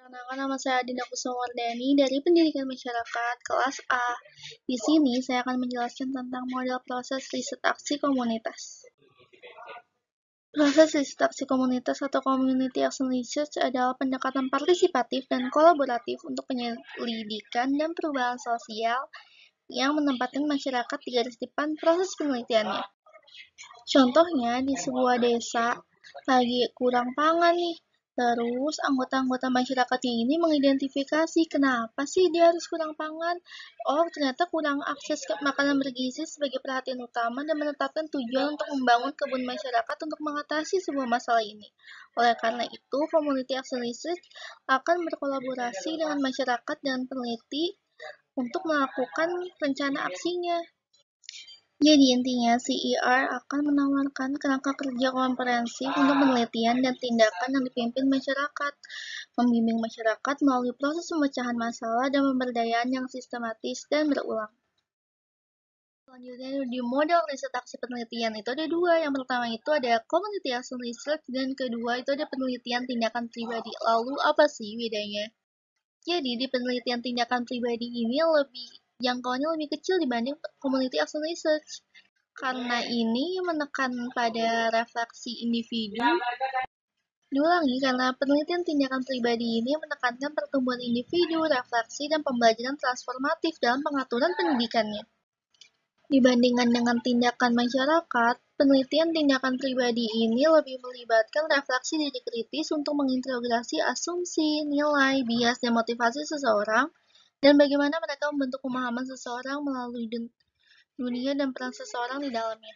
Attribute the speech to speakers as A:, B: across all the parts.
A: Perkenalkan, nama saya Adinda Kusumawardani dari Pendidikan Masyarakat kelas A. Di sini saya akan menjelaskan tentang model proses riset aksi komunitas. Proses riset aksi komunitas atau community action research adalah pendekatan partisipatif dan kolaboratif untuk penyelidikan dan perubahan sosial yang menempatkan masyarakat di garis depan proses penelitiannya. Contohnya, di sebuah desa lagi kurang pangan nih. Terus anggota-anggota masyarakatnya ini mengidentifikasi kenapa sih dia harus kurang pangan. Oh, ternyata kurang akses ke makanan bergizi sebagai perhatian utama dan menetapkan tujuan untuk membangun kebun masyarakat untuk mengatasi sebuah masalah ini. Oleh karena itu, Community Action Research akan berkolaborasi dengan masyarakat dan peneliti untuk melakukan rencana aksinya. Jadi intinya, CER akan menawarkan kerangka kerja komprehensif untuk penelitian dan tindakan yang dipimpin masyarakat, membimbing masyarakat melalui proses pemecahan masalah dan pemberdayaan yang sistematis dan berulang. Selanjutnya, di model riset aksi penelitian itu ada dua. Yang pertama itu ada Community Action Research, dan kedua itu ada penelitian tindakan pribadi. Lalu apa sih bedanya? Jadi di penelitian tindakan pribadi ini jangkauannya lebih kecil dibanding Community Action Research. Karena ini menekan pada refleksi individu. Diulangi, karena penelitian tindakan pribadi ini menekankan pertumbuhan individu, refleksi, dan pembelajaran transformatif dalam pengaturan pendidikannya. Dibandingkan dengan tindakan masyarakat, penelitian tindakan pribadi ini lebih melibatkan refleksi diri kritis untuk mengintegrasi asumsi, nilai, bias, dan motivasi seseorang, dan bagaimana mereka membentuk pemahaman seseorang melalui dunia dan peran seseorang di dalamnya.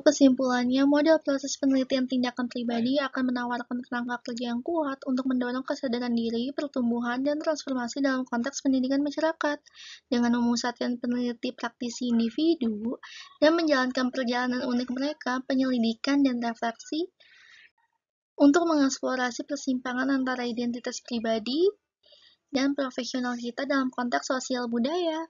A: Kesimpulannya, model proses penelitian tindakan pribadi akan menawarkan kerangka kerja yang kuat untuk mendorong kesadaran diri, pertumbuhan, dan transformasi dalam konteks pendidikan masyarakat, dengan memusatkan peneliti praktisi individu dan menjalankan perjalanan unik mereka, penyelidikan, dan refleksi untuk mengeksplorasi persimpangan antara identitas pribadi dan profesional kita dalam konteks sosial budaya.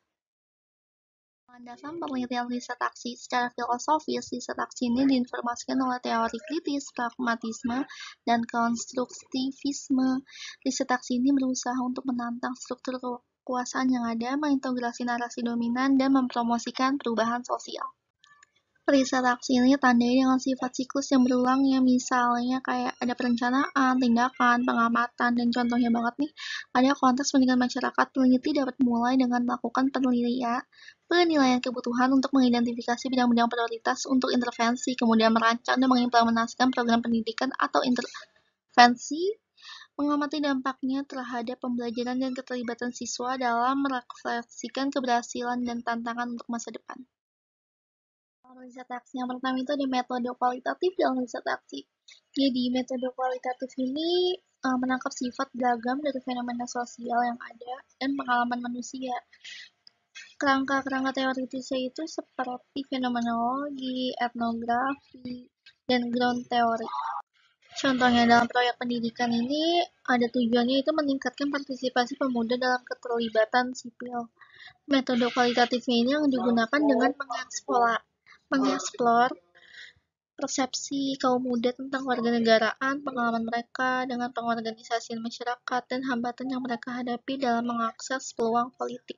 A: Landasan penelitian riset aksi. Secara filosofis, riset aksi ini diinformasikan oleh teori kritis, pragmatisme, dan konstruktivisme. Riset aksi ini berusaha untuk menantang struktur kekuasaan yang ada, mengintegrasi narasi dominan, dan mempromosikan perubahan sosial. Riset aksi ini tandai dengan sifat siklus yang berulang, ya, misalnya kayak ada perencanaan, tindakan, pengamatan, dan contohnya banget nih, ada konteks pendidikan masyarakat. Peneliti dapat mulai dengan melakukan penilaian kebutuhan untuk mengidentifikasi bidang-bidang prioritas untuk intervensi, kemudian merancang dan mengimplementasikan program pendidikan atau intervensi, mengamati dampaknya terhadap pembelajaran dan keterlibatan siswa dalam merefleksikan keberhasilan dan tantangan untuk masa depan. Riset aksi yang pertama itu ada metode kualitatif dalam riset aksi. Jadi metode kualitatif ini menangkap sifat beragam dari fenomena sosial yang ada dan pengalaman manusia. Kerangka-kerangka teoritisnya itu seperti fenomenologi, etnografi, dan ground theory. Contohnya dalam proyek pendidikan ini ada tujuannya itu meningkatkan partisipasi pemuda dalam keterlibatan sipil. Metode kualitatifnya ini yang digunakan dengan mengeksplor persepsi kaum muda tentang kewarganegaraan, pengalaman mereka dengan pengorganisasian masyarakat, dan hambatan yang mereka hadapi dalam mengakses peluang politik.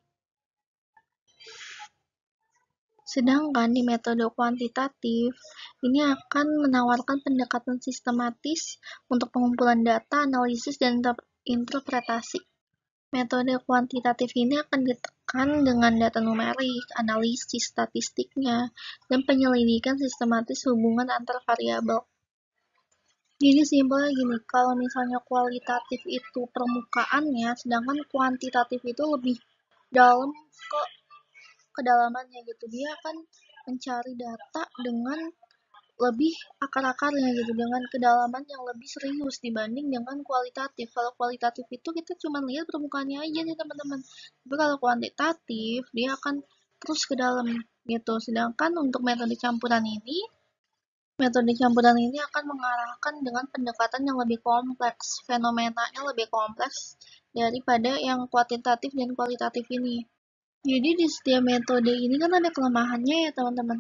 A: Sedangkan di metode kuantitatif, ini akan menawarkan pendekatan sistematis untuk pengumpulan data, analisis, dan interpretasi. Metode kuantitatif ini akan ditekan dengan data numerik, analisis statistiknya, dan penyelidikan sistematis hubungan antar variabel. Jadi simpelnya gini, kalau misalnya kualitatif itu permukaannya, sedangkan kuantitatif itu lebih dalam ke kedalamannya gitu. Dia akan mencari data dengan lebih akar-akarnya gitu, dengan kedalaman yang lebih serius dibanding dengan kualitatif. Kalau kualitatif itu kita cuma lihat permukaannya aja nih teman-teman, tapi kalau kuantitatif dia akan terus ke dalam gitu. Sedangkan untuk metode campuran ini akan mengarahkan dengan pendekatan yang lebih kompleks, fenomenanya lebih kompleks daripada yang kuantitatif dan kualitatif ini. Jadi di setiap metode ini kan ada kelemahannya ya teman-teman.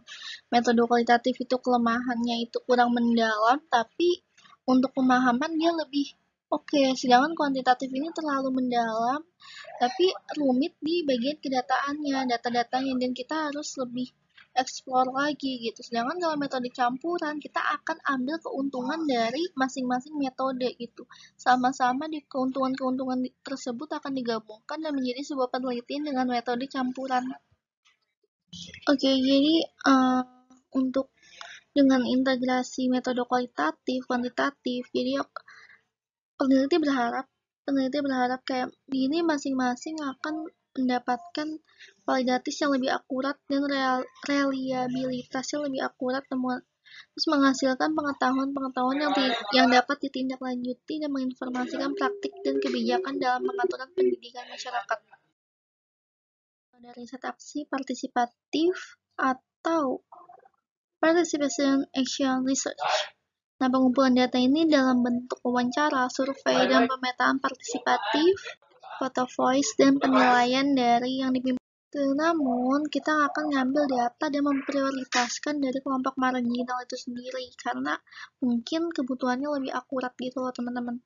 A: Metode kualitatif itu kelemahannya itu kurang mendalam, tapi untuk pemahaman dia lebih Oke, sedangkan kuantitatif ini terlalu mendalam, tapi rumit di bagian kedataannya, data-datanya, dan kita harus lebih explore lagi gitu. Sedangkan kalau metode campuran, kita akan ambil keuntungan dari masing-masing metode gitu. Sama-sama di keuntungan-keuntungan tersebut akan digabungkan dan menjadi sebuah penelitian dengan metode campuran. Oke, jadi untuk dengan integrasi metode kualitatif, kuantitatif, jadi peneliti berharap peneliti berharap kayak ini masing-masing akan mendapatkan validatis yang lebih akurat dan reliabilitas yang lebih akurat temuan, terus menghasilkan pengetahuan-pengetahuan yang dapat ditindaklanjuti dan menginformasikan praktik dan kebijakan dalam pengaturan pendidikan masyarakat. Dari riset aksi partisipatif atau participation action research. Nah, pengumpulan data ini dalam bentuk wawancara, survei, dan pemetaan partisipatif, foto voice, dan penilaian dari yang dipimpin. Namun, kita akan ngambil data dan memprioritaskan dari kelompok marginal itu sendiri, karena mungkin kebutuhannya lebih akurat gitu loh teman-teman.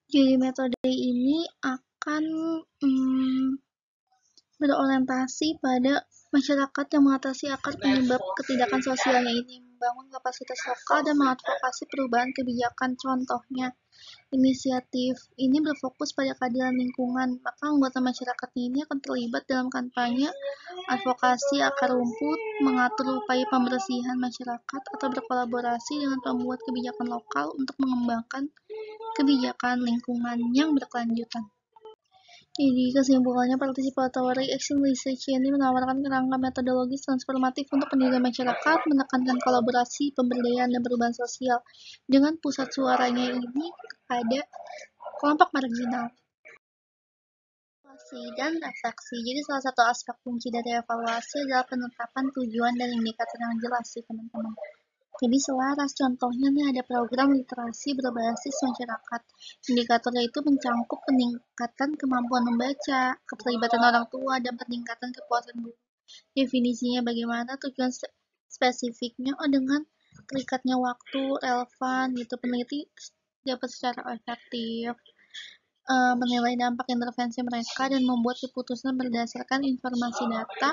A: Jadi metode ini akan berorientasi pada masyarakat yang mengatasi akar penyebab ketidakadilan sosialnya ini, membangun kapasitas lokal dan mengadvokasi perubahan kebijakan. Contohnya, inisiatif ini berfokus pada keadilan lingkungan, maka anggota masyarakat ini akan terlibat dalam kampanye, advokasi akar rumput, mengatur upaya pembersihan masyarakat, atau berkolaborasi dengan pembuat kebijakan lokal untuk mengembangkan kebijakan lingkungan yang berkelanjutan. Jadi kesimpulannya, participatory action research ini menawarkan kerangka metodologis transformatif untuk pendidikan masyarakat, menekankan kolaborasi, pemberdayaan, dan perubahan sosial dengan pusat suaranya ini kepada kelompok marginal. Evaluasi dan refleksi. Jadi salah satu aspek kunci dari evaluasi adalah penetapan tujuan dan indikator yang jelas sih teman-teman. Jadi selaras, contohnya nih ada program literasi berbasis masyarakat. Indikatornya itu mencangkup peningkatan kemampuan membaca, keterlibatan orang tua, dan peningkatan kepuasan guru. Definisinya bagaimana, tujuan spesifiknya dengan terikatnya waktu, relevan gitu, peneliti dapat secara efektif menilai dampak intervensi mereka dan membuat keputusan berdasarkan informasi data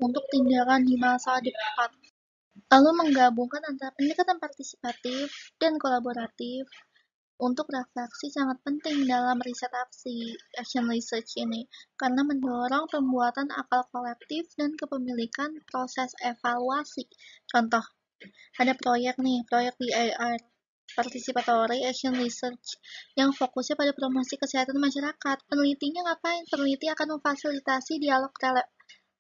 A: untuk tindakan di masa depan. Lalu menggabungkan antara pendekatan partisipatif dan kolaboratif untuk refleksi sangat penting dalam riset action research ini, karena mendorong pembuatan akal kolektif dan kepemilikan proses evaluasi. Contoh, ada proyek PIR, Participatory Action Research, yang fokusnya pada promosi kesehatan masyarakat. Penelitinya ngapain? Peneliti akan memfasilitasi dialog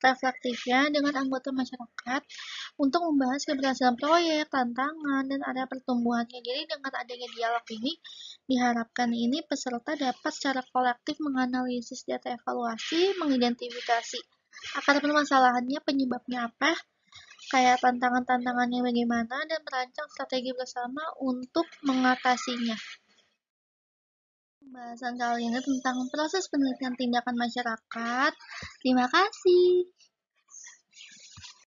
A: reflektifnya dengan anggota masyarakat untuk membahas keberhasilan proyek, tantangan, dan area pertumbuhannya. Jadi dengan adanya dialog ini, diharapkan ini peserta dapat secara kolektif menganalisis data evaluasi, mengidentifikasi akar permasalahannya, penyebabnya apa, kayak tantangan-tantangannya bagaimana, dan merancang strategi bersama untuk mengatasinya. Pembahasan kali ini tentang proses penelitian tindakan masyarakat. Terima kasih.